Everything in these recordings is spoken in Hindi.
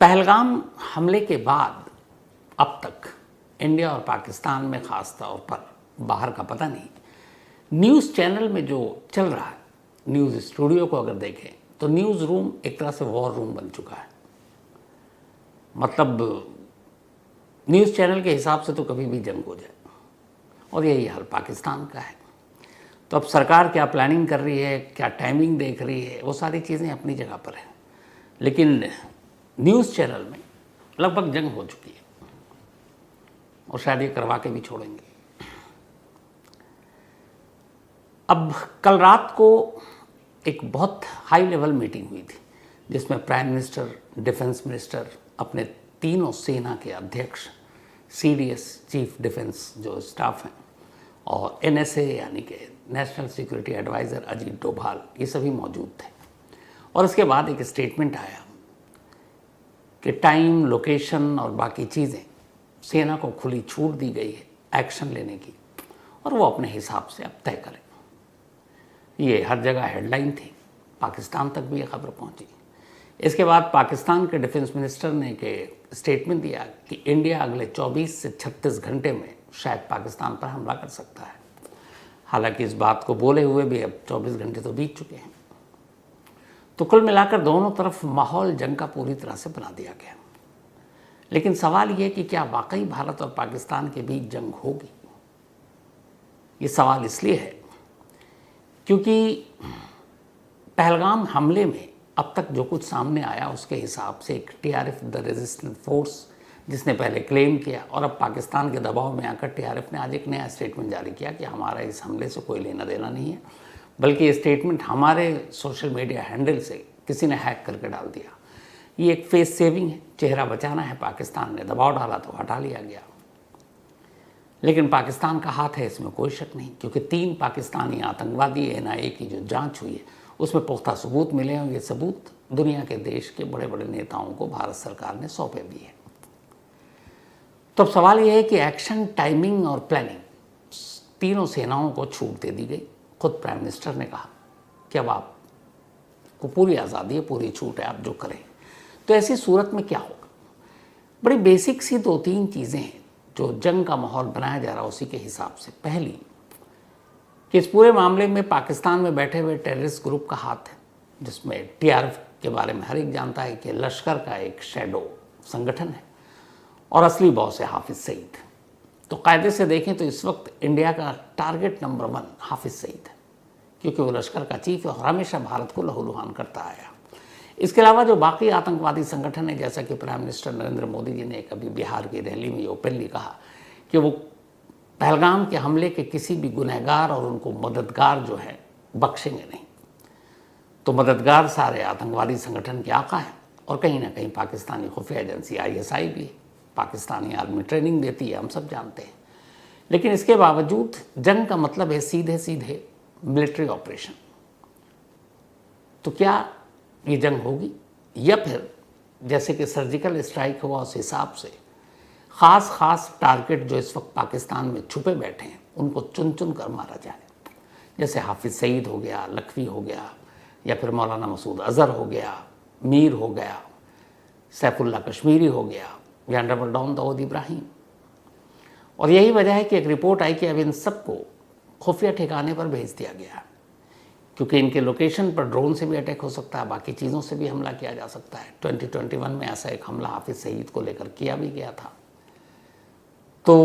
पहलगाम हमले के बाद अब तक इंडिया और पाकिस्तान में ख़ास तौर पर, बाहर का पता नहीं, न्यूज़ चैनल में जो चल रहा है, न्यूज़ स्टूडियो को अगर देखें तो न्यूज़ रूम एक तरह से वॉर रूम बन चुका है। मतलब न्यूज़ चैनल के हिसाब से तो कभी भी जंग हो जाए, और यही हाल पाकिस्तान का है। तो अब सरकार क्या प्लानिंग कर रही है, क्या टाइमिंग देख रही है, वो सारी चीज़ें अपनी जगह पर हैं, लेकिन न्यूज़ चैनल में लगभग जंग हो चुकी है और शायद ये करवा के भी छोड़ेंगे। अब कल रात को एक बहुत हाई लेवल मीटिंग हुई थी जिसमें प्राइम मिनिस्टर, डिफेंस मिनिस्टर, अपने तीनों सेना के अध्यक्ष, CDS चीफ डिफेंस जो स्टाफ हैं, और NSA यानी कि national security adviser Ajit Doval, ये सभी मौजूद थे। और उसके बाद एक स्टेटमेंट आया कि टाइम, लोकेशन और बाकी चीज़ें सेना को खुली छूट दी गई है एक्शन लेने की, और वो अपने हिसाब से अब तय करें। ये हर जगह हेडलाइन थी, पाकिस्तान तक भी ये खबर पहुंची। इसके बाद पाकिस्तान के डिफेंस मिनिस्टर ने एक स्टेटमेंट दिया कि इंडिया अगले 24 से 36 घंटे में शायद पाकिस्तान पर हमला कर सकता है। हालांकि इस बात को बोले हुए भी अब 24 घंटे तो बीत चुके हैं। तो कुल मिलाकर दोनों तरफ माहौल जंग का पूरी तरह से बना दिया गया। लेकिन सवाल ये कि क्या वाकई भारत और पाकिस्तान के बीच जंग होगी? ये सवाल इसलिए है क्योंकि पहलगाम हमले में अब तक जो कुछ सामने आया उसके हिसाब से एक TRF द रेजिस्टेंट फोर्स, जिसने पहले क्लेम किया और अब पाकिस्तान के दबाव में आकर TRF ने आज एक नया स्टेटमेंट जारी किया कि हमारा इस हमले से कोई लेना देना नहीं है, बल्कि ये स्टेटमेंट हमारे सोशल मीडिया हैंडल से किसी ने हैक करके डाल दिया। ये एक फेस सेविंग है, चेहरा बचाना है। पाकिस्तान ने दबाव डाला तो हटा लिया गया, लेकिन पाकिस्तान का हाथ है, इसमें कोई शक नहीं, क्योंकि 3 पाकिस्तानी आतंकवादी NIA की जो जांच हुई है उसमें पुख्ता सबूत मिले हैं। ये सबूत दुनिया के देश के बड़े बड़े नेताओं को भारत सरकार ने सौंपे भी है। तो अब सवाल ये है कि एक्शन, टाइमिंग और प्लानिंग, तीनों सेनाओं को छूट दे दी गई। खुद प्राइम मिनिस्टर ने कहा कि अब आपको पूरी आज़ादी है, पूरी छूट है, आप जो करें। तो ऐसी सूरत में क्या होगा? बड़ी बेसिक सी 2-3 चीज़ें हैं जो जंग का माहौल बनाया जा रहा है उसी के हिसाब से। पहली कि इस पूरे मामले में पाकिस्तान में बैठे हुए टेररिस्ट ग्रुप का हाथ है, जिसमें TRF के बारे में हर एक जानता है कि लश्कर का एक शैडो संगठन है और असली बॉस है हाफिज़ सईद। तो कायदे से देखें तो इस वक्त इंडिया का टारगेट नंबर 1 हाफिज़ सईद है, क्योंकि वो लश्कर का चीफ है और हमेशा भारत को लहूलुहान करता आया। इसके अलावा जो बाकी आतंकवादी संगठन है, जैसा कि प्राइम मिनिस्टर नरेंद्र मोदी जी ने कभी बिहार की रैली में ओपनली कहा कि वो पहलगाम के हमले के किसी भी गुनहगार और उनको मददगार जो है बख्शेंगे नहीं। तो मददगार सारे आतंकवादी संगठन के आका हैं, और कहीं ना कहीं पाकिस्तानी खुफिया एजेंसी ISI भी है, पाकिस्तानी आर्मी ट्रेनिंग देती है, हम सब जानते हैं। लेकिन इसके बावजूद जंग का मतलब है सीधे सीधे मिलिट्री ऑपरेशन। तो क्या ये जंग होगी, या फिर जैसे कि सर्जिकल स्ट्राइक हुआ उस हिसाब से ख़ास टारगेट जो इस वक्त पाकिस्तान में छुपे बैठे हैं उनको चुन चुन कर मारा जाए, जैसे हाफिज़ सईद हो गया, लखवी हो गया, या फिर मौलाना मसूद अज़हर हो गया, मीर हो गया, सैफुल्लाह कश्मीरी हो गया, या डबल डाउन दाऊद इब्राहिम। और यही वजह है कि एक रिपोर्ट आई कि अब इन सबको खुफिया ठिकाने पर भेज दिया गया, क्योंकि इनके लोकेशन पर ड्रोन से भी अटैक हो सकता है, बाकी चीज़ों से भी हमला किया जा सकता है। 2021 में ऐसा एक हमला हाफिज़ सईद को लेकर किया भी गया था। तो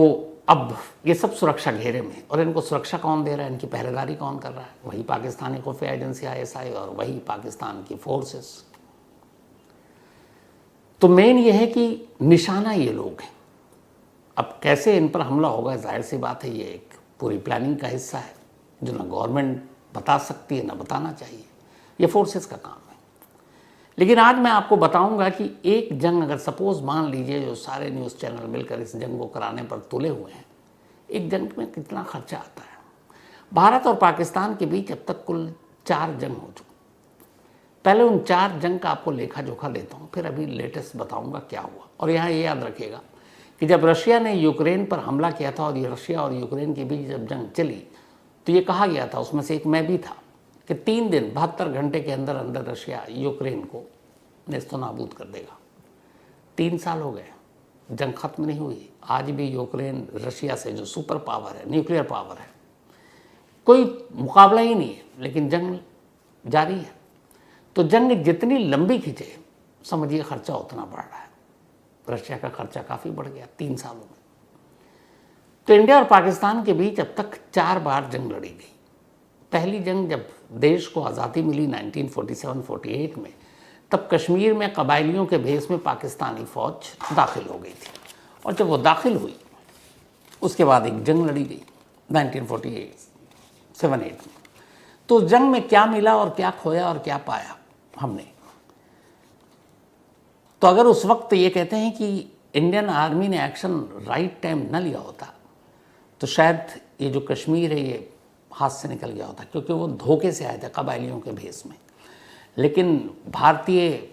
अब ये सब सुरक्षा घेरे में, और इनको सुरक्षा कौन दे रहा है, इनकी पहरेदारी कौन कर रहा है? वही पाकिस्तानी खुफिया एजेंसी ISI और वही पाकिस्तान की फोर्सेस। तो मेन ये है कि निशाना ये लोग हैं। अब कैसे इन पर हमला होगा, जाहिर सी बात है, ये एक पूरी प्लानिंग का हिस्सा है जो ना गवर्नमेंट बता सकती है ना बताना चाहिए, ये फोर्सेस का काम है। लेकिन आज मैं आपको बताऊंगा कि एक जंग, अगर सपोज मान लीजिए जो सारे न्यूज़ चैनल मिलकर इस जंग को कराने पर तुले हुए हैं, एक जंग में कितना खर्चा आता है। भारत और पाकिस्तान के बीच अब तक कुल 4 जंग हो चुकी। पहले उन 4 जंग का आपको लेखा जोखा लेता हूँ, फिर अभी लेटेस्ट बताऊँगा क्या हुआ। और यहाँ ये याद रखिएगा कि जब रशिया ने यूक्रेन पर हमला किया था और रशिया और यूक्रेन के बीच जब जंग चली, तो ये कहा गया था, उसमें से एक मैं भी था, कि 3 दिन 72 घंटे के अंदर अंदर रशिया यूक्रेन को नेस्तनाबूद कर देगा। 3 साल हो गए, जंग खत्म नहीं हुई। आज भी यूक्रेन रशिया से जो सुपर पावर है, न्यूक्लियर पावर है, कोई मुकाबला ही नहीं है, लेकिन जंग जारी है। तो जंग जितनी लंबी खींचे, समझिए खर्चा उतना बढ़ रहा है। रशिया का खर्चा काफ़ी बढ़ गया 3 सालों में। तो इंडिया और पाकिस्तान के बीच अब तक 4 बार जंग लड़ी गई। पहली जंग जब देश को आज़ादी मिली 1947-48 में, तब कश्मीर में कबायलियों के भेष में पाकिस्तानी फ़ौज दाखिल हो गई थी, और जब वो दाखिल हुई उसके बाद एक जंग लड़ी गई 1948-78 में। तो उस जंग में क्या मिला और क्या खोया और क्या पाया हमने, तो अगर उस वक्त ये कहते हैं कि इंडियन आर्मी ने एक्शन राइट टाइम न लिया होता, तो शायद ये जो कश्मीर है ये हाथ से निकल गया होता, क्योंकि वो धोखे से आए थे कबायलियों के भेष में। लेकिन भारतीय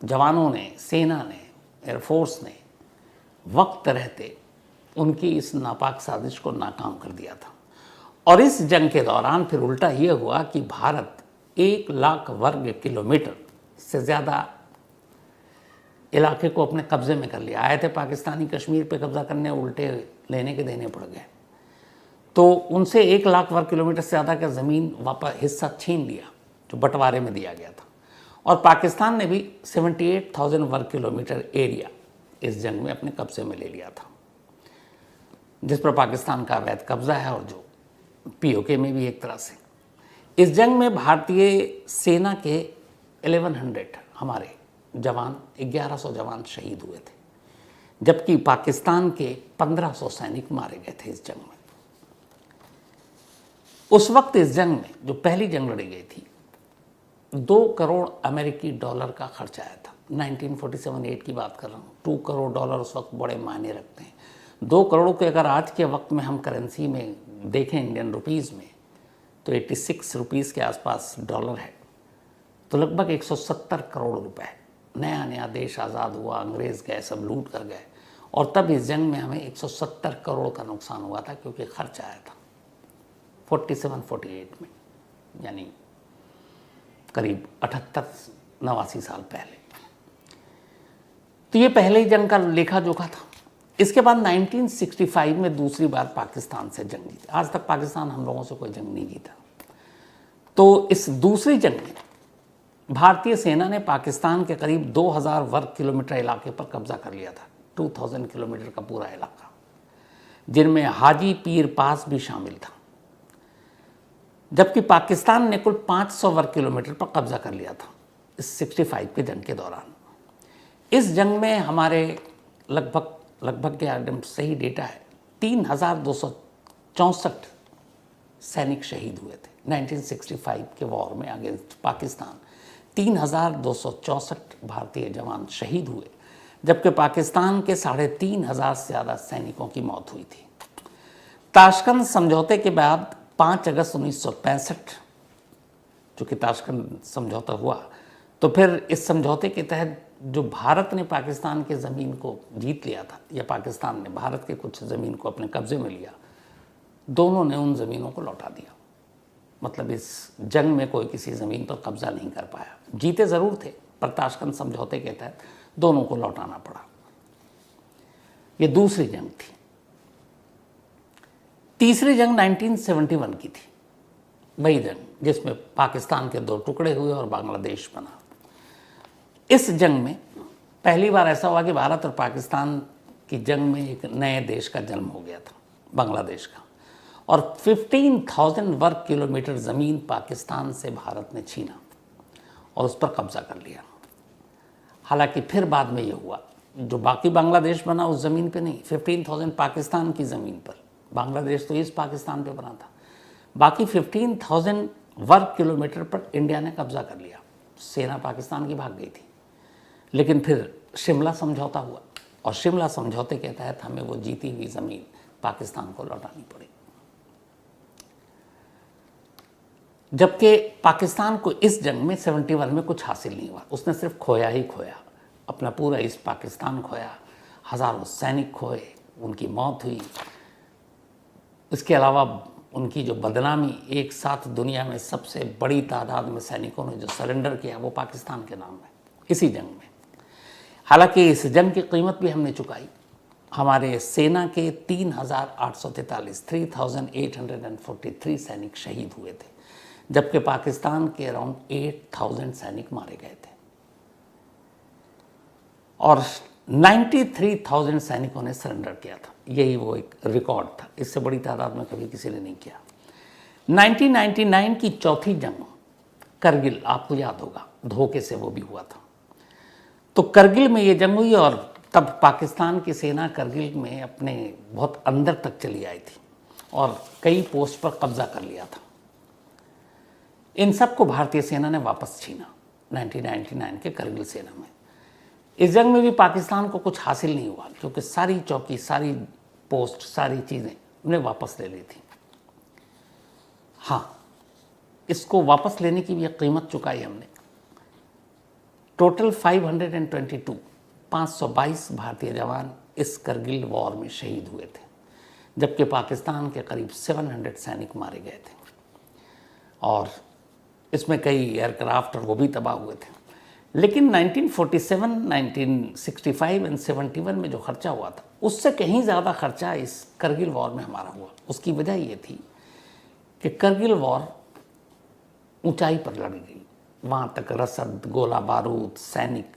जवानों ने, सेना ने, एयरफोर्स ने वक्त रहते उनकी इस नापाक साजिश को नाकाम कर दिया था। और इस जंग के दौरान फिर उल्टा ये हुआ कि भारत 1 लाख वर्ग किलोमीटर से ज़्यादा इलाके को अपने कब्जे में कर लिया। आए थे पाकिस्तानी कश्मीर पे कब्जा करने, उल्टे लेने के देने पड़ गए। तो उनसे 1 लाख वर्ग किलोमीटर से ज़्यादा का ज़मीन वापस हिस्सा छीन लिया जो बंटवारे में दिया गया था। और पाकिस्तान ने भी 78,000 वर्ग किलोमीटर एरिया इस जंग में अपने कब्जे में ले लिया था, जिस पर पाकिस्तान का अवैध कब्जा है, और जो पीओके में भी एक तरह से। इस जंग में भारतीय सेना के 1100 हमारे जवान, 1100 जवान शहीद हुए थे, जबकि पाकिस्तान के 1500 सैनिक मारे गए थे इस जंग में। उस वक्त इस जंग में, जो पहली जंग लड़ी गई थी, 2 करोड़ अमेरिकी डॉलर का खर्च आया था। 1947-8 की बात कर रहा हूँ। 2 करोड़ डॉलर उस वक्त बड़े मायने रखते हैं। 2 करोड़ को अगर आज के वक्त में हम करेंसी में देखें, इंडियन रुपीज़ में, तो 86 रुपीज़ के आसपास डॉलर है, तो लगभग 170 करोड़ रुपए। नया नया देश आज़ाद हुआ, अंग्रेज़ गए, सब लूट कर गए, और तब इस जंग में हमें 170 करोड़ का नुकसान हुआ था, क्योंकि खर्च आया था 47-48 में, यानी करीब 78-89 साल पहले। तो ये पहले ही जंग का लेखा जोखा था। इसके बाद 1965 में दूसरी बार पाकिस्तान से जंग जीती। आज तक पाकिस्तान हम लोगों से कोई जंग नहीं जीता। तो इस दूसरी जंग में भारतीय सेना ने पाकिस्तान के करीब 2000 वर्ग किलोमीटर इलाके पर कब्जा कर लिया था। 2000 किलोमीटर का पूरा इलाका, जिनमें हाजी पीर पास भी शामिल था, जबकि पाकिस्तान ने कुल 500 वर्ग किलोमीटर पर कब्जा कर लिया था इस 65 के जंग के दौरान। इस जंग में हमारे लगभग के एकदम सही डेटा है, 3264 सैनिक शहीद हुए थे 1965 के वॉर में अगेंस्ट पाकिस्तान। 3264 भारतीय जवान शहीद हुए, जबकि पाकिस्तान के 3500 से ज़्यादा सैनिकों की मौत हुई थी। ताशकंद समझौते के बाद 5 अगस्त 1965 चूँकि ताशकंद समझौता हुआ, तो फिर इस समझौते के तहत जो भारत ने पाकिस्तान के ज़मीन को जीत लिया था, या पाकिस्तान ने भारत के कुछ ज़मीन को अपने कब्जे में लिया, दोनों ने उन ज़मीनों को लौटा दिया। मतलब इस जंग में कोई किसी ज़मीन पर कब्जा नहीं कर पाया। जीते ज़रूर थे, पर ताशकंद समझौते के तहत दोनों को लौटाना पड़ा। ये दूसरी जंग थी। तीसरी जंग 1971 की थी, वही जंग जिसमें पाकिस्तान के 2 टुकड़े हुए और बांग्लादेश बना। इस जंग में पहली बार ऐसा हुआ कि भारत और पाकिस्तान की जंग में एक नए देश का जन्म हो गया था, बांग्लादेश का, और 15,000 वर्ग किलोमीटर ज़मीन पाकिस्तान से भारत ने छीना और उस पर कब्जा कर लिया। हालांकि फिर बाद में ये हुआ, जो बाकी बांग्लादेश बना उस ज़मीन पे नहीं, 15,000 पाकिस्तान की ज़मीन पर, बांग्लादेश तो ईस्ट पाकिस्तान पे बना था, बाकी 15,000 वर्ग किलोमीटर पर इंडिया ने कब्जा कर लिया। सेना पाकिस्तान की भाग गई थी, लेकिन फिर शिमला समझौता हुआ, और शिमला समझौते के तहत हमें वो जीती हुई ज़मीन पाकिस्तान को लौटानी पड़ी। जबकि पाकिस्तान को इस जंग में 71 में कुछ हासिल नहीं हुआ, उसने सिर्फ खोया ही खोया, अपना पूरा ईस्ट पाकिस्तान खोया, हज़ारों सैनिक खोए, उनकी मौत हुई। इसके अलावा उनकी जो बदनामी, एक साथ दुनिया में सबसे बड़ी तादाद में सैनिकों ने जो सरेंडर किया, वो पाकिस्तान के नाम है इसी जंग में। हालांकि इस जंग की कीमत भी हमने चुकाई। हमारे सेना के 3,843 सैनिक शहीद हुए थे, जबकि पाकिस्तान के अराउंड 8,000 सैनिक मारे गए थे और 93,000 सैनिकों ने सरेंडर किया था। यही वो एक रिकॉर्ड था, इससे बड़ी तादाद में कभी किसी ने नहीं किया। 1999 की चौथी जंग करगिल, आपको याद होगा, धोखे से वो भी हुआ था। तो करगिल में ये जंग हुई और तब पाकिस्तान की सेना करगिल में अपने बहुत अंदर तक चली आई थी और कई पोस्ट पर कब्जा कर लिया था। इन सब को भारतीय सेना ने वापस छीना 1999 के करगिल सेना में। इस जंग में भी पाकिस्तान को कुछ हासिल नहीं हुआ, क्योंकि सारी चौकी, सारी पोस्ट, सारी चीज़ें उन्हें वापस ले ली थी। हाँ, इसको वापस लेने की भी एक कीमत चुकाई हमने। टोटल 522 भारतीय जवान इस करगिल वॉर में शहीद हुए थे, जबकि पाकिस्तान के करीब 700 सैनिक मारे गए थे और इसमें कई एयरक्राफ्ट और वो भी तबाह हुए थे। लेकिन 1947, 1965 और 71 में जो खर्चा हुआ था, उससे कहीं ज़्यादा खर्चा इस करगिल वॉर में हमारा हुआ। उसकी वजह ये थी कि करगिल वॉर ऊंचाई पर लड़ी गई। वहाँ तक रसद, गोला बारूद, सैनिक,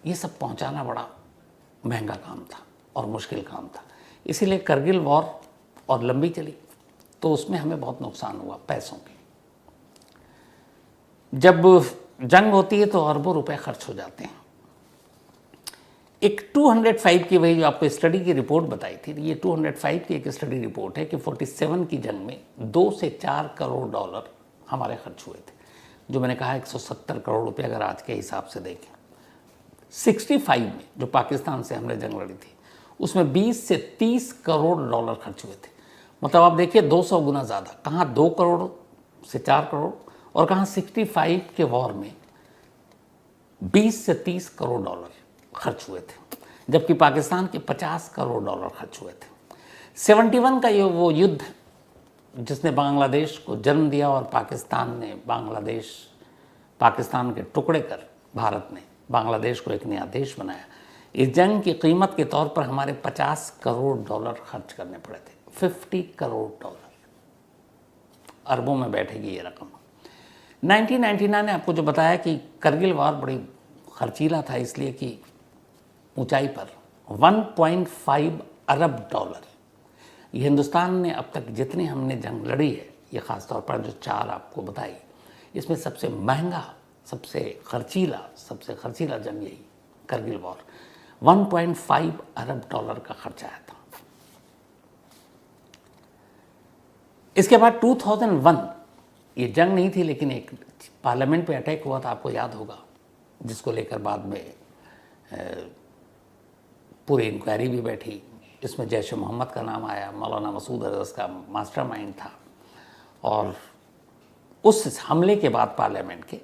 ये सब पहुँचाना बड़ा महंगा काम था और मुश्किल काम था। इसीलिए करगिल वॉर और लंबी चली, तो उसमें हमें बहुत नुकसान हुआ पैसों के। जब जंग होती है तो अरबों रुपए खर्च हो जाते हैं। एक 205 की, वही जो आपको स्टडी की रिपोर्ट बताई थी, ये 205 की एक स्टडी रिपोर्ट है कि 47 की जंग में 2 से 4 करोड़ डॉलर हमारे खर्च हुए थे, जो मैंने कहा 170 करोड़ रुपए अगर आज के हिसाब से देखें। 65 में जो पाकिस्तान से हमने जंग लड़ी थी, उसमें 20 से 30 करोड़ डॉलर खर्च हुए थे। मतलब आप देखिए 200 गुना ज़्यादा, कहाँ 2 करोड़ से 4 करोड़ और कहाँ 65 के वॉर में 20 से 30 करोड़ डॉलर खर्च हुए थे, जबकि पाकिस्तान के 50 करोड़ डॉलर खर्च हुए थे। 71 का ये वो युद्ध जिसने बांग्लादेश को जन्म दिया और पाकिस्तान के टुकड़े कर भारत ने बांग्लादेश को एक नया देश बनाया। इस जंग की कीमत के तौर पर हमारे 50 करोड़ डॉलर खर्च करने पड़े थे। 50 करोड़ डॉलर, अरबों में बैठेगी ये रकम। 1999 ने आपको जो बताया कि करगिल वॉर बड़ी खर्चीला था, इसलिए कि ऊंचाई पर 1.5 अरब डॉलर, ये हिंदुस्तान ने अब तक जितनी हमने जंग लड़ी है, ये ख़ासतौर पर जो 4 आपको बताई, इसमें सबसे महंगा, सबसे खर्चीला जंग यही करगिल वॉर। 1.5 अरब डॉलर का खर्च आया था। इसके बाद 2001, ये जंग नहीं थी लेकिन एक पार्लियामेंट पे अटैक हुआ था, आपको याद होगा, जिसको लेकर बाद में पूरी इंक्वायरी भी बैठी। इसमें जैश मोहम्मद का नाम आया, मौलाना मसूद अजहर का मास्टरमाइंड था। और उस हमले के बाद पार्लियामेंट के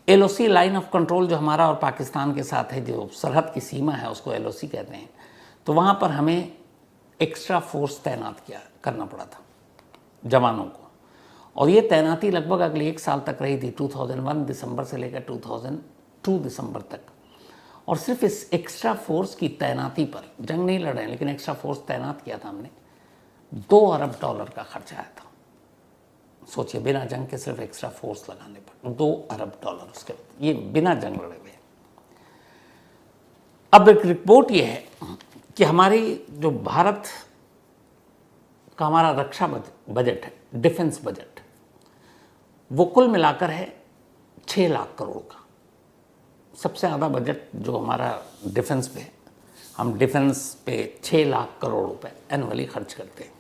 LOC, लाइन ऑफ कंट्रोल, जो हमारा और पाकिस्तान के साथ है, जो सरहद की सीमा है, उसको LOC कहते हैं। तो वहाँ पर हमें एक्स्ट्रा फोर्स तैनात करना पड़ा था जवानों को, और ये तैनाती लगभग अगले 1 साल तक रही थी, 2001 दिसंबर से लेकर 2002 दिसंबर तक। और सिर्फ इस एक्स्ट्रा फोर्स की तैनाती पर, जंग नहीं लड़ रहे हैं लेकिन एक्स्ट्रा फोर्स तैनात किया था हमने, 2 अरब डॉलर का खर्च आया था। सोचिए, बिना जंग के सिर्फ एक्स्ट्रा फोर्स लगाने पर 2 अरब डॉलर, उसके ये बिना जंग लड़े हुए। अब एक रिपोर्ट ये है कि हमारी जो भारत का हमारा रक्षा बजट है, डिफेंस बजट, वो कुल मिलाकर है 6 लाख करोड़ का। सबसे ज़्यादा बजट जो हमारा डिफेंस पे है, हम डिफेंस पे 6 लाख करोड़ रुपए एनुअली खर्च करते हैं।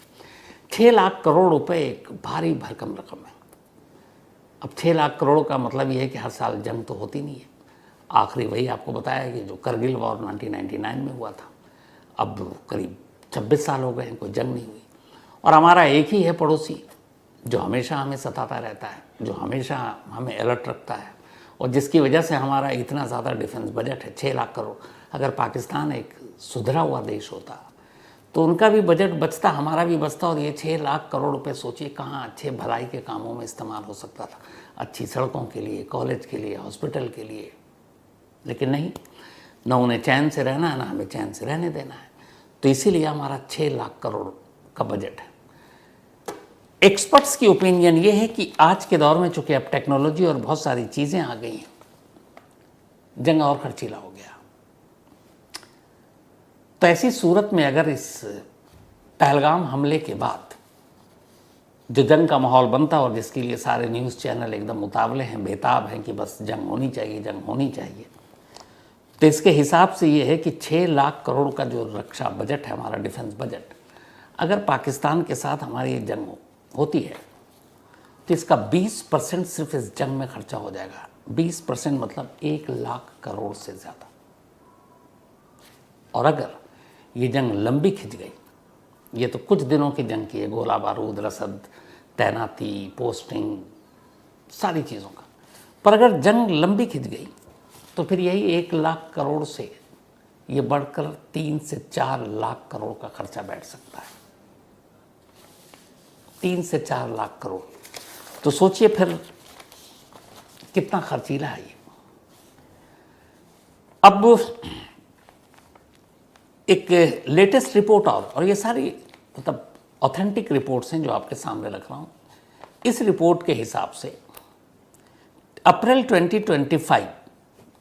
6 लाख करोड़ रुपए एक भारी भरकम रकम है। अब 6 लाख करोड़ का मतलब ये है कि हर साल जंग तो होती नहीं है। आखिरी वही आपको बताया कि जो करगिल वॉर 1999 में हुआ था, अब करीब 26 साल हो गए हैं, कोई जंग नहीं हुई। और हमारा एक ही है पड़ोसी जो हमेशा हमें सताता रहता है, जो हमेशा हमें अलर्ट रखता है, और जिसकी वजह से हमारा इतना ज़्यादा डिफेंस बजट है 6 लाख करोड़। अगर पाकिस्तान एक सुधरा हुआ देश होता तो उनका भी बजट बचता, हमारा भी बचता, और ये 6 लाख करोड़ रुपए सोचिए कहाँ अच्छे भलाई के कामों में इस्तेमाल हो सकता था, अच्छी सड़कों के लिए, कॉलेज के लिए, हॉस्पिटल के लिए। लेकिन नहीं, न उन्हें चैन से रहना है, ना हमें चैन से रहने देना है। तो इसीलिए हमारा 6 लाख करोड़ का बजट है। एक्सपर्ट्स की ओपिनियन ये है कि आज के दौर में चूंकि अब टेक्नोलॉजी और बहुत सारी चीज़ें आ गई हैं, जंग और खर्चीला हो गया। तो ऐसी सूरत में अगर इस पहलगाम हमले के बाद जो जंग का माहौल बनता और जिसके लिए सारे न्यूज़ चैनल एकदम उतावले हैं, बेताब हैं कि बस जंग होनी चाहिए, जंग होनी चाहिए, तो इसके हिसाब से ये है कि 6 लाख करोड़ का जो रक्षा बजट है, हमारा डिफेंस बजट, अगर पाकिस्तान के साथ हमारी ये जंग होती है तो इसका 20% सिर्फ इस जंग में खर्चा हो जाएगा। 20% मतलब 1 लाख करोड़ से ज़्यादा। और अगर ये जंग लंबी खिंच गई, ये तो कुछ दिनों की जंग की है, गोला बारूद, रसद, तैनाती, पोस्टिंग, सारी चीज़ों का, पर अगर जंग लंबी खिंच गई तो फिर यही 1 लाख करोड़ से ये बढ़कर 3 से 4 लाख करोड़ का खर्चा बैठ सकता है। 3 से 4 लाख करोड़, तो सोचिए फिर कितना खर्चीला है ये। अब एक लेटेस्ट रिपोर्ट और ये सारी मतलब ऑथेंटिक रिपोर्ट्स हैं जो आपके सामने रख रहा हूँ। इस रिपोर्ट के हिसाब से अप्रैल 2025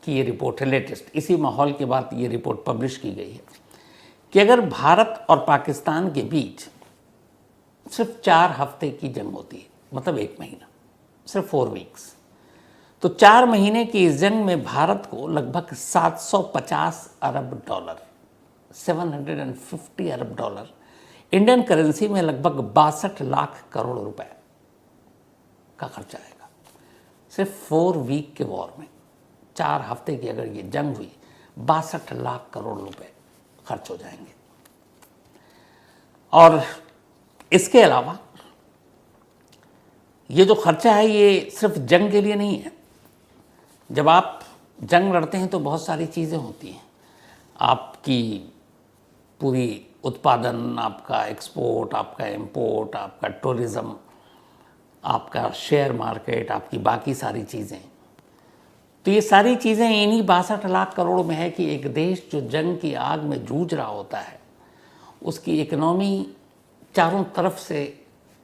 की ये रिपोर्ट है, लेटेस्ट, इसी माहौल के बाद ये रिपोर्ट पब्लिश की गई है कि अगर भारत और पाकिस्तान के बीच सिर्फ 4 हफ्ते की जंग होती है, मतलब 1 महीना, सिर्फ 4 वीक्स, तो 4 महीने की इस जंग में भारत को लगभग 750 अरब डॉलर, 750 अरब डॉलर, इंडियन करेंसी में लगभग 62 लाख करोड़ रुपए का खर्चा आएगा। सिर्फ 4 वीक के वॉर में, 4 हफ्ते की अगर ये जंग हुई, 62 लाख करोड़ रुपए खर्च हो जाएंगे। और इसके अलावा ये जो खर्चा है ये सिर्फ जंग के लिए नहीं है। जब आप जंग लड़ते हैं तो बहुत सारी चीज़ें होती हैं, आपकी पूरी उत्पादन, आपका एक्सपोर्ट, आपका इंपोर्ट, आपका टूरिज़्म, आपका शेयर मार्केट, आपकी बाकी सारी चीज़ें। तो ये सारी चीज़ें इन्हीं 62 लाख करोड़ में है कि एक देश जो जंग की आग में जूझ रहा होता है, उसकी इकोनॉमी चारों तरफ से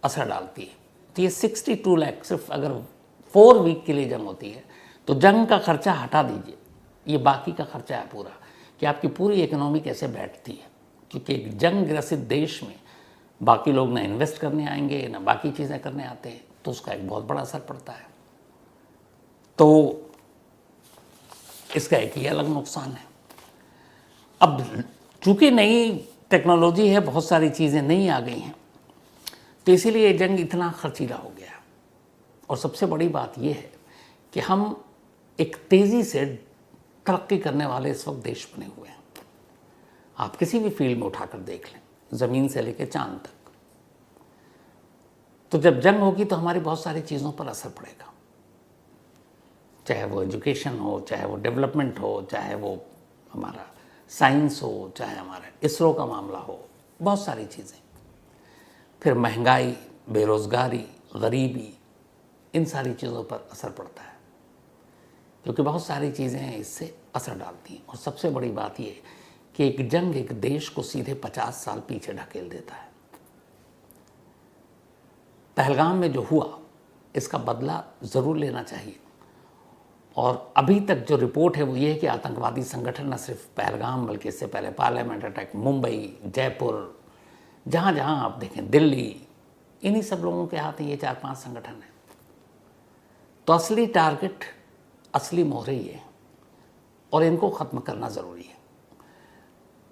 असर डालती है। तो ये 62 लाख सिर्फ अगर 4 वीक के लिए जंग होती है, तो जंग का खर्चा हटा दीजिए, ये बाकी का खर्चा है पूरा, कि आपकी पूरी इकोनॉमी कैसे बैठती है। क्योंकि एक जंग ग्रसित देश में बाकी लोग ना इन्वेस्ट करने आएंगे, ना बाकी चीज़ें करने आते हैं, तो उसका एक बहुत बड़ा असर पड़ता है। तो इसका एक ही अलग नुकसान है। अब चूंकि नई टेक्नोलॉजी है, बहुत सारी चीज़ें नई आ गई हैं, तो इसीलिए जंग इतना खर्चीला हो गया। और सबसे बड़ी बात यह है कि हम एक तेज़ी से तरक्की करने वाले इस वक्त देश बने हुए हैं। आप किसी भी फील्ड में उठाकर देख लें, ज़मीन से लेकर चांद तक। तो जब जंग होगी तो हमारी बहुत सारी चीज़ों पर असर पड़ेगा, चाहे वो एजुकेशन हो, चाहे वो डेवलपमेंट हो, चाहे वो हमारा साइंस हो, चाहे हमारा इसरो का मामला हो, बहुत सारी चीज़ें। फिर महंगाई, बेरोज़गारी, गरीबी, इन सारी चीज़ों पर असर पड़ता है, क्योंकि बहुत सारी चीज़ें इससे असर डालती हैं। और सबसे बड़ी बात यह कि एक जंग एक देश को सीधे 50 साल पीछे ढकेल देता है। पहलगाम में जो हुआ, इसका बदला ज़रूर लेना चाहिए। और अभी तक जो रिपोर्ट है वो ये है कि आतंकवादी संगठन न सिर्फ पहलगाम, बल्कि इससे पहले पार्लियामेंट अटैक, मुंबई, जयपुर, जहाँ जहाँ आप देखें, दिल्ली, इन्हीं सब लोगों के हाथ ये 4-5 संगठन हैं। तो असली टारगेट, असली मोहरे ये हैं, और इनको ख़त्म करना ज़रूरी है।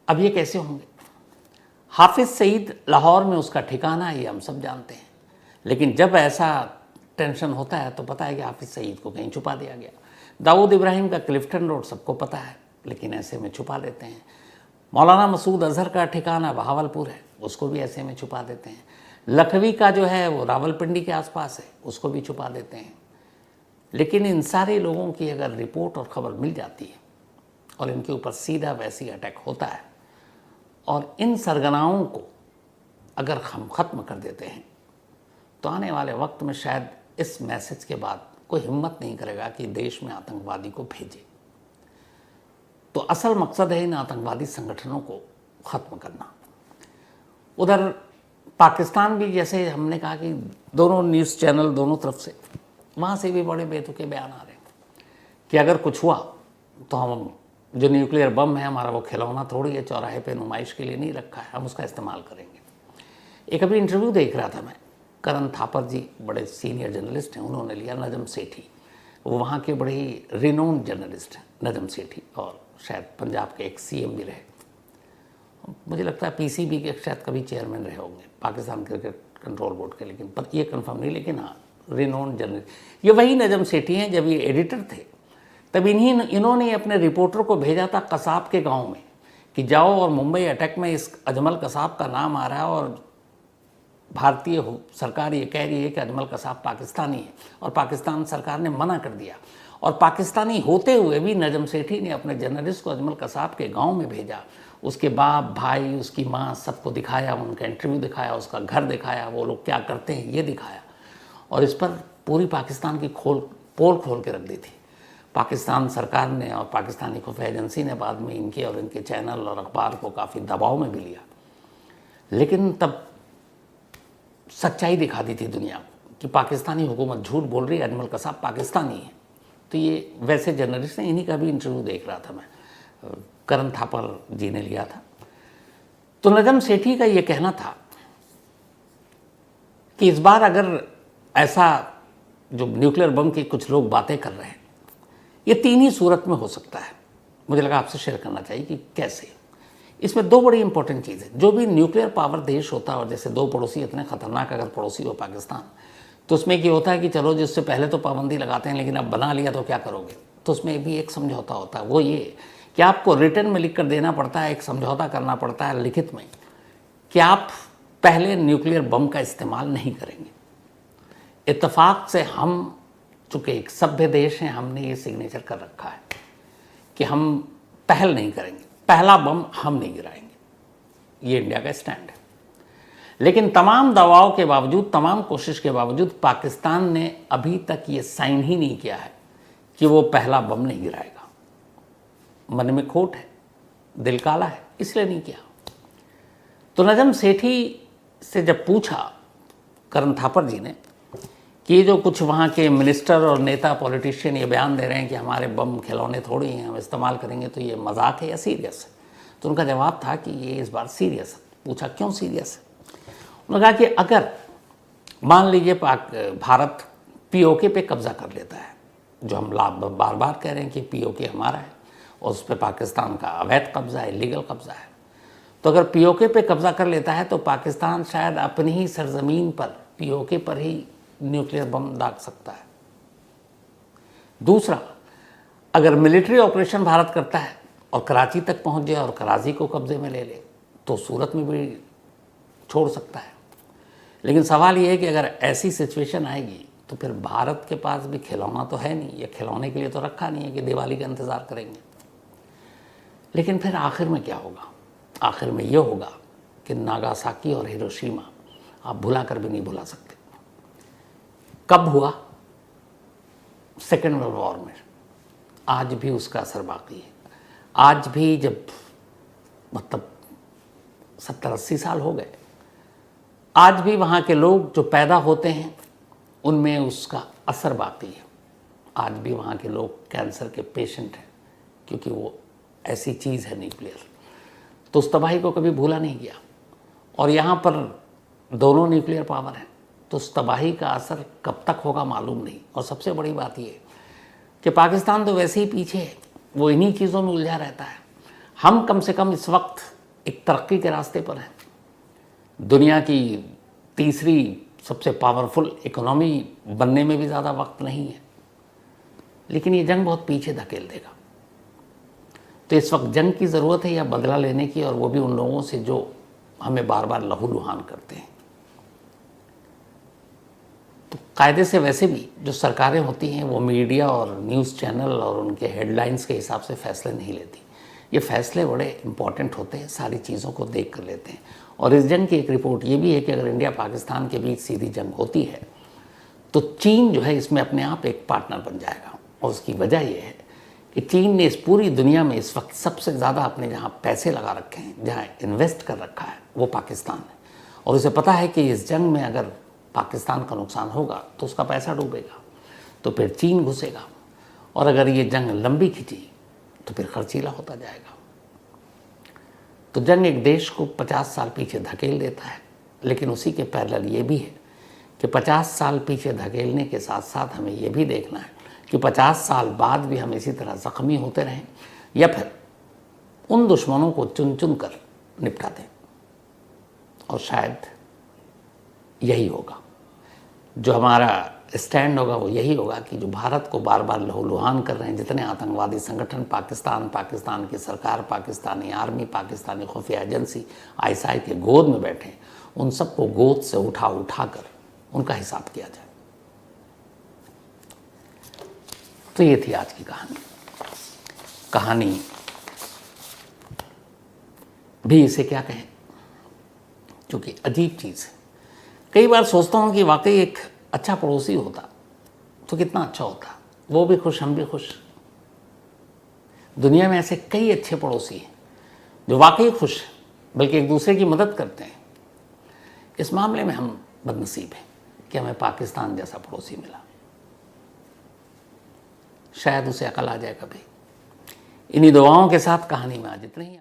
अब ये कैसे होंगे? हाफिज़ सईद लाहौर में उसका ठिकाना है, ये हम सब जानते हैं। लेकिन जब ऐसा टेंशन होता है तो पता है कि हाफिज़ सईद को कहीं छुपा दिया गया। दाऊद इब्राहिम का क्लिफ्टन रोड सबको पता है, लेकिन ऐसे में छुपा देते हैं। मौलाना मसूद अजहर का ठिकाना बहावलपुर है, उसको भी ऐसे में छुपा देते हैं। लखवी का जो है वो रावलपिंडी के आसपास है, उसको भी छुपा देते हैं। लेकिन इन सारे लोगों की अगर रिपोर्ट और ख़बर मिल जाती है और इनके ऊपर सीधा वैसी अटैक होता है, और इन सरगनाओं को अगर हम ख़त्म कर देते हैं, तो आने वाले वक्त में शायद इस मैसेज के बाद कोई हिम्मत नहीं करेगा कि देश में आतंकवादी को भेजे। तो असल मकसद है इन आतंकवादी संगठनों को ख़त्म करना। उधर पाकिस्तान भी, जैसे हमने कहा कि दोनों न्यूज़ चैनल दोनों तरफ से, वहाँ से भी बड़े बेतुके बयान आ रहे हैं कि अगर कुछ हुआ तो हम जो न्यूक्लियर बम है हमारा वो खिलौना थोड़ी है, चौराहे पे नुमाइश के लिए नहीं रखा है, हम उसका इस्तेमाल करेंगे। एक अभी इंटरव्यू देख रहा था मैं, करण थापर जी बड़े सीनियर जर्नलिस्ट हैं, उन्होंने लिया नजम सेठी, वो वहाँ के बड़े ही रिनोन्ड जर्नलिस्ट हैं नजम सेठी, और शायद पंजाब के एक CM भी रहे, मुझे लगता है PCB के शायद कभी चेयरमैन रहे होंगे, पाकिस्तान क्रिकेट कंट्रोल बोर्ड के, लेकिन पर ये कंफर्म नहीं, लेकिन हाँ रिनोन्ड जर्नलिस्ट। ये वही नजम सेठी हैं, जब ये एडिटर थे तब इन्होंने अपने रिपोर्टर को भेजा था कसाब के गांव में कि जाओ और मुंबई अटैक में इस अजमल कसाब का नाम आ रहा है और भारतीय सरकार ये कह रही है कि अजमल कसाब पाकिस्तानी है, और पाकिस्तान सरकार ने मना कर दिया। और पाकिस्तानी होते हुए भी नजम सेठी ने अपने जर्नलिस्ट को अजमल कसाब के गांव में भेजा, उसके बाप भाई उसकी माँ सबको दिखाया, उनका इंटरव्यू दिखाया, उसका घर दिखाया, वो लोग क्या करते हैं ये दिखाया, और इस पर पूरी पाकिस्तान की पोल खोल के रख दी थी। पाकिस्तान सरकार ने और पाकिस्तानी खुफिया एजेंसी ने बाद में इनके और इनके चैनल और अखबार को काफ़ी दबाव में भी लिया, लेकिन तब सच्चाई दिखा दी थी दुनिया को कि पाकिस्तानी हुकूमत झूठ बोल रही है, अजमल कसाब पाकिस्तानी है। तो ये वैसे जर्नलिस्ट हैं, इन्हीं का भी इंटरव्यू देख रहा था मैं, करण थापर जी ने लिया था। तो नजम सेठी का ये कहना था कि इस बार अगर ऐसा जो न्यूक्लियर बम की कुछ लोग बातें कर रहे हैं, ये 3 ही सूरत में हो सकता है। मुझे लगा आपसे शेयर करना चाहिए कि कैसे। इसमें 2 बड़ी इंपॉर्टेंट चीज़ें, जो भी न्यूक्लियर पावर देश होता है, और जैसे 2 पड़ोसी इतने खतरनाक अगर पड़ोसी हो पाकिस्तान, तो उसमें ये होता है कि चलो जिससे पहले तो पाबंदी लगाते हैं, लेकिन अब बना लिया तो क्या करोगे। तो उसमें भी एक समझौता होता है, वो ये कि आपको रिटर्न में लिख कर देना पड़ता है, एक समझौता करना पड़ता है लिखित में कि आप पहले न्यूक्लियर बम का इस्तेमाल नहीं करेंगे। इत्तेफाक से हम चूँकि एक सभ्य देश हैं, हमने ये सिग्नेचर कर रखा है कि हम पहल नहीं करेंगे, पहला बम हम नहीं गिराएंगे, ये इंडिया का स्टैंड है। लेकिन तमाम दबाव के बावजूद, तमाम कोशिश के बावजूद पाकिस्तान ने अभी तक ये साइन ही नहीं किया है कि वो पहला बम नहीं गिराएगा। मन में खोट है, दिल काला है, इसलिए नहीं किया। तो नजम सेठी से जब पूछा करण थापर जी ने कि ये जो कुछ वहाँ के मिनिस्टर और नेता पॉलिटिशियन ये बयान दे रहे हैं कि हमारे बम खिलौने थोड़ी हैं, हम इस्तेमाल करेंगे, तो ये मजाक है या सीरियस है, तो उनका जवाब था कि ये इस बार सीरियस है। पूछा क्यों सीरियस है, उन्होंने कहा कि अगर मान लीजिए भारत POK पे कब्जा कर लेता है, जो हम बार बार कह रहे हैं कि POK हमारा है और उस पर पाकिस्तान का अवैध कब्जा है, इलीगल कब्जा है, तो अगर POK पे कब्जा कर लेता है तो पाकिस्तान शायद अपनी ही सरजमीन पर POK पर ही न्यूक्लियर बम दाग सकता है। दूसरा, अगर मिलिट्री ऑपरेशन भारत करता है और कराची तक पहुंच जाए और कराची को कब्जे में ले ले, तो सूरत में भी छोड़ सकता है। लेकिन सवाल ये है कि अगर ऐसी सिचुएशन आएगी तो फिर भारत के पास भी खिलौना तो है नहीं, या खिलौने के लिए तो रखा नहीं है कि दिवाली का इंतज़ार करेंगे। लेकिन फिर आखिर में क्या होगा? आखिर में ये होगा कि नागासाकी और हिरोशिमा आप भुला कर भी नहीं भुला सकते। कब हुआ? सेकेंड वर्ल्ड वॉर में। आज भी उसका असर बाकी है। आज भी जब मतलब 70-80 साल हो गए, आज भी वहाँ के लोग जो पैदा होते हैं उनमें उसका असर बाकी है। आज भी वहाँ के लोग कैंसर के पेशेंट हैं, क्योंकि वो ऐसी चीज़ है न्यूक्लियर। तो उस तबाही को कभी भूला नहीं गया। और यहाँ पर दोनों न्यूक्लियर पावर हैं, तो उस तबाही का असर कब तक होगा मालूम नहीं। और सबसे बड़ी बात ये कि पाकिस्तान तो वैसे ही पीछे है, वो इन्हीं चीज़ों में उलझा रहता है। हम कम से कम इस वक्त एक तरक्की के रास्ते पर हैं। दुनिया की तीसरी सबसे पावरफुल इकोनॉमी बनने में भी ज़्यादा वक्त नहीं है, लेकिन ये जंग बहुत पीछे धकेल देगा। तो इस वक्त जंग की ज़रूरत है या बदला लेने की, और वो भी उन लोगों से जो हमें बार बार लहूलुहान करते हैं। तो कायदे से वैसे भी जो सरकारें होती हैं वो मीडिया और न्यूज़ चैनल और उनके हेडलाइंस के हिसाब से फ़ैसले नहीं लेती। ये फ़ैसले बड़े इंपॉर्टेंट होते हैं, सारी चीज़ों को देख कर लेते हैं। और इस जंग की एक रिपोर्ट ये भी है कि अगर इंडिया पाकिस्तान के बीच सीधी जंग होती है तो चीन जो है इसमें अपने आप एक पार्टनर बन जाएगा। और उसकी वजह यह है कि चीन ने इस पूरी दुनिया में इस वक्त सबसे ज़्यादा अपने जहाँ पैसे लगा रखे हैं, जहाँ इन्वेस्ट कर रखा है, वो पाकिस्तान है। और उसे पता है कि इस जंग में अगर पाकिस्तान का नुकसान होगा तो उसका पैसा डूबेगा, तो फिर चीन घुसेगा, और अगर ये जंग लंबी खिंची तो फिर खर्चीला होता जाएगा। तो जंग एक देश को 50 साल पीछे धकेल देता है, लेकिन उसी के पैरेलल ये भी है कि 50 साल पीछे धकेलने के साथ साथ हमें ये भी देखना है कि 50 साल बाद भी हम इसी तरह ज़ख्मी होते रहें या फिर उन दुश्मनों को चुन चुन कर निपटा दें। और शायद यही होगा, जो हमारा स्टैंड होगा वो यही होगा कि जो भारत को बार बार लहूलुहान कर रहे हैं जितने आतंकवादी संगठन, पाकिस्तान की सरकार, पाकिस्तानी आर्मी, पाकिस्तानी खुफिया एजेंसी, आईएसआई के गोद में बैठे हैं, उन सबको गोद से उठा कर उनका हिसाब किया जाए। तो ये थी आज की कहानी भी इसे क्या कहें, क्योंकि अजीब चीज़ है। कई बार सोचता हूँ कि वाकई एक अच्छा पड़ोसी होता तो कितना अच्छा होता, वो भी खुश, हम भी खुश। दुनिया में ऐसे कई अच्छे पड़ोसी हैं जो वाकई खुश हैं, बल्कि एक दूसरे की मदद करते हैं। इस मामले में हम बदनसीब हैं कि हमें पाकिस्तान जैसा पड़ोसी मिला। शायद उसे अकल आ जाए कभी। इन्हीं दुआओं के साथ कहानी में आज इतना ही।